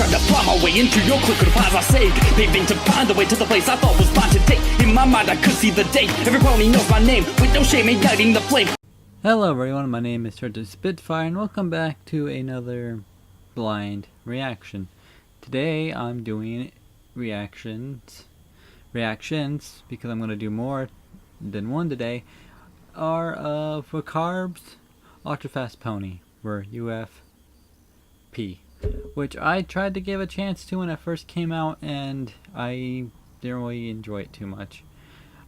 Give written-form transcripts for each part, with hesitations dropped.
tried to find my way into your clique of pies I saved, paving to find the way to the place I thought was mine to take. In my mind I could see the day, every pony knows my name, with no shame igniting the flame. Hello everyone, my name is Spitfire and welcome back to another blind reaction. Today I'm doing reactions because I'm going to do more than one today, are for Carb's Ultra Fast Pony, or UFP, which I tried to give a chance to when it first came out and I didn't really enjoy it too much.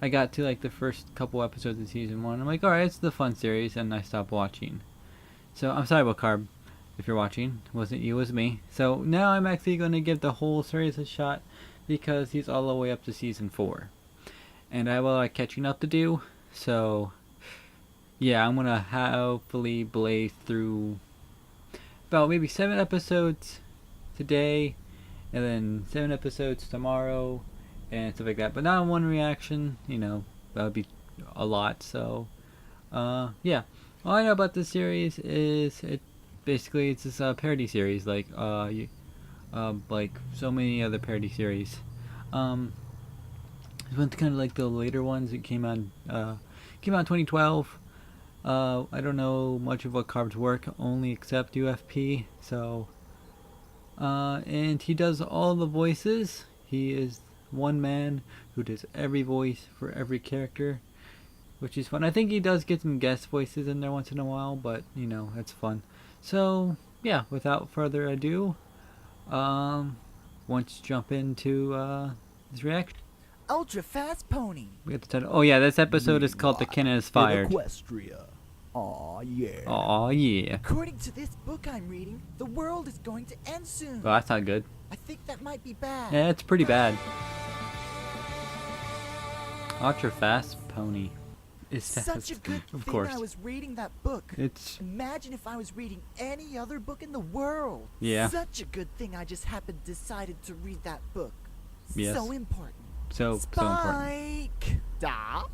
I got to like the first couple episodes of season 1. I'm like, alright, it's the fun series, and I stopped watching. So I'm sorry about Carb, if you're watching. It wasn't you, it was me. So now I'm actually going to give the whole series a shot because he's all the way up to season 4. And I have a lot of catching up to do. So yeah, I'm going to hopefully blaze through about maybe 7 episodes today, and then 7 episodes tomorrow, and stuff like that, but not in one reaction. You know, that would be a lot. So yeah, all I know about this series is it's this parody series, like so many other parody series. It went kind of like the later ones. It came out in 2012. I don't know much of what Carb's work, only except UFP. So and he does all the voices. He is one man who does every voice for every character, which is fun. I think he does get some guest voices in there once in a while, but you know, it's fun. So yeah, without further ado, let's jump into this reaction. Ultra Fast Pony. We got the title. Oh yeah, this episode is called "The Canon is Fired." Equestria. Aw, yeah. Aw, yeah. According to this book I'm reading, the world is going to end soon. Well, that's not good. I think that might be bad. Yeah, it's pretty bad. Ultra Fast Pony. Is such a good of thing course. I was reading that book. It's Imagine if I was reading any other book in the world. Yeah. Such a good thing I just happened decided to read that book. Yes. So important. so important. Spike! Da?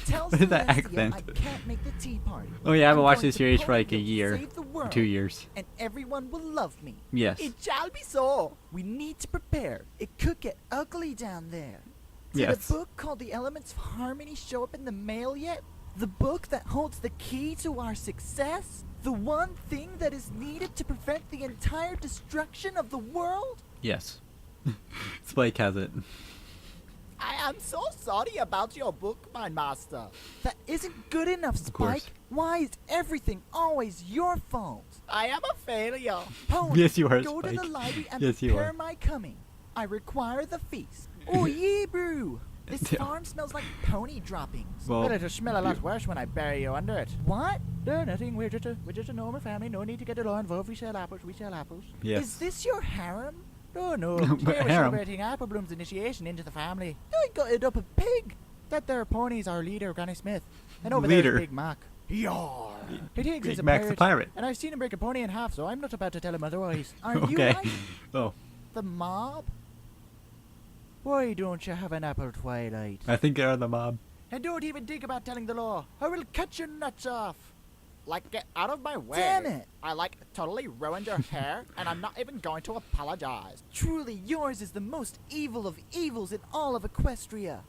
Tell What is that Celestia accent? I can't make the tea party. Oh yeah, I haven't I'm watched going this to series for like a Ponyville to year, save the or world, 2 years. and everyone will love me. Yes. It shall be so. We need to prepare. It could get ugly down there. Did Yes. a book called The Elements of Harmony show up in the mail yet? The book that holds the key to our success? The one thing that is needed to prevent the entire destruction of the world? Yes. Spike has it. I am so sorry about your book, my master. That isn't good enough, course. Spike. Why is everything always your fault? I am a failure. Pony, Yes, you are, go to the Spike. library and Yes, you prepare are. my coming. I require the feast. Oh, yeah, brew. This Yeah. farm smells like pony droppings. Well, it'll smell a lot worse when I bury you under it. What? No, nothing. We're just a normal family. No need to get it all involved. We sell apples. Yes. Is this your harem? Oh no. What Today we're harem? celebrating Apple Bloom's initiation into the family. I got it up a pig. That there pony's our leader, Granny Smith. And over Leader? there's Big Mac. Yar. He thinks he's a Big Mac's the pirate. And I've seen him break a pony in half, so I'm not about to tell him otherwise. Are you Okay. like Oh, the mob? Why don't you have an apple twilight? I think you're the mob. And don't even think about telling the law. I will cut your nuts off. Like, get out of my way. Damn it. I, like, totally ruined your hair, and I'm not even going to apologize. Truly, yours is the most evil of evils in all of Equestria.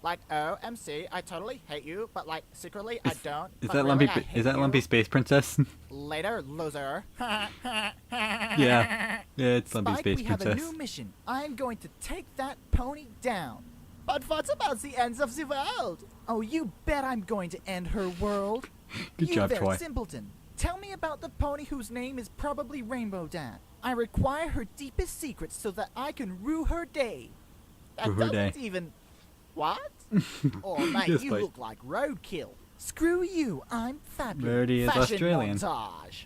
Like, OMC, I totally hate you, but, like, secretly, I don't. Is but that really, Lumpy? I hate Is that you. Lumpy Space Princess? Later, loser. Yeah. Yeah, it's Lumpy Spike, Space we have a Princess. new mission. I'm going to take that pony down. But what about the ends of the world? Oh, you bet I'm going to end her world. Good you job, there, Troy. simpleton. Tell me about the pony whose name is probably Rainbow Dan. I require her deepest secrets so that I can rue her day. That Rue her doesn't day. even... What? Oh, mate, Yes, you Spike. look like roadkill. Screw you, I'm fabulous. Verdi is Fashion Australian. montage.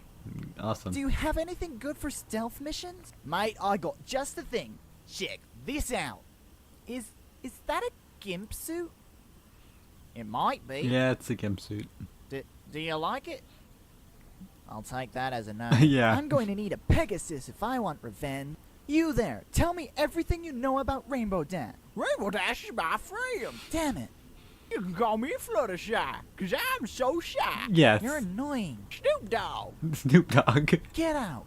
Awesome. Do you have anything good for stealth missions? Mate, I got just the thing. Check this out. Is that a gimp suit? It might be. Yeah, it's a gimp suit. Do you like it? I'll take that as a no. Yeah. I'm going to need a Pegasus if I want revenge. You there, tell me everything you know about Rainbow Dan. Rainbow Dash is my friend. Damn it. You can call me Fluttershy, cause I'm so shy. Yes. You're annoying. Snoop Dogg. Snoop Dogg. Get out.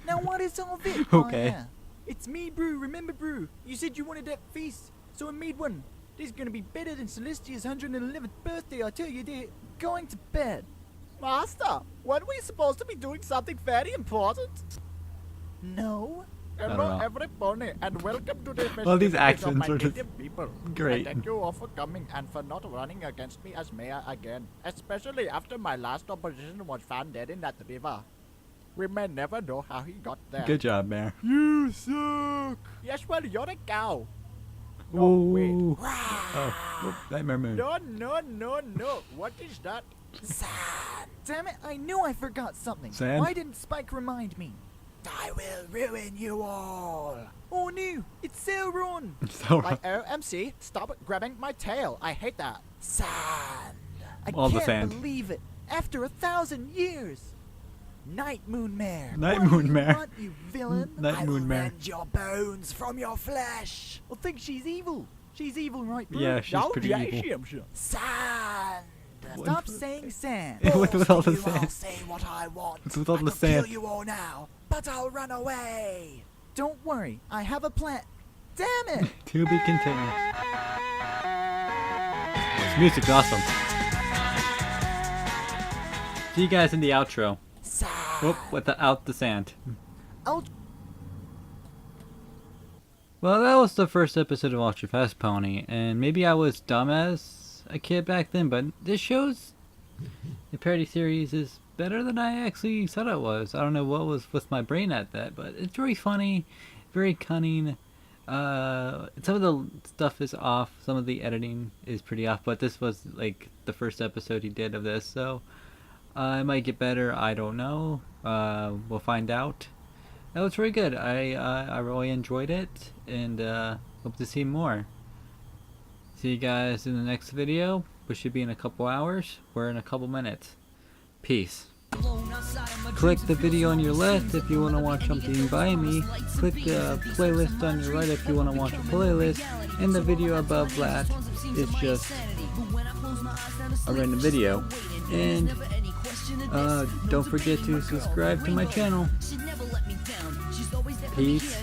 Now what is all this? Okay. Oh, yeah. It's me, Brew. Remember, Brew? You said you wanted that feast, so I made one. This is gonna be better than Celestia's 111th birthday, I tell you that. Going to bed. Master, weren't we supposed to be doing something very important? No? don't Hello, know. everybody, and welcome to the All these festivities of accents my are just native people. great. And thank you all for coming and for not running against me as mayor again, especially after my last opposition was found dead in that river. We may never know how he got there. Good job, Mayor. You suck. Yes, well, you're a cow. No, wait. Ooh. Oh, whoop, Nightmare Moon. No. What is that? Sand. Damn it, I knew I forgot something. Sand? Why didn't Spike remind me? I will ruin you all. Oh no, it's Sauron. So Like, MC, stop grabbing my tail. I hate that. Sand. I All the can't sand. believe it. After 1,000 years. Night Moon Mare. Night What do Moon you Mare. want, you villain? Night Moon Mare. your bones from your flesh. I think she's evil. She's evil, right, Brew? Yeah, she's pretty evil. Sand. Stop saying sand. with all the I'll sand. say what I want. With all I the could sand. kill you all now, but I'll run away. Don't worry, I have a plan. Damn it! To be continued. This music's awesome. See you guys in the outro. Sand. Whoop, without the sand. I'll Well, that was the first episode of Ultra Fast Pony, and maybe I was dumb as a kid back then, but this show's the parody series is better than I actually thought it was. I don't know what was with my brain at that, but it's very funny, very cunning. Some of the stuff is off, some of the editing is pretty off, but this was like the first episode he did of this, so it might get better. I don't know. We'll find out. That was very good. I really enjoyed it, and hope to see more. See you guys in the next video, which should be in a couple hours. We're in a couple minutes. Peace. Click the video on your left if you want to watch something by me. Click the playlist on your right if you want to watch a playlist. And the video above that is just a random video. And don't forget to subscribe to my channel. Peace.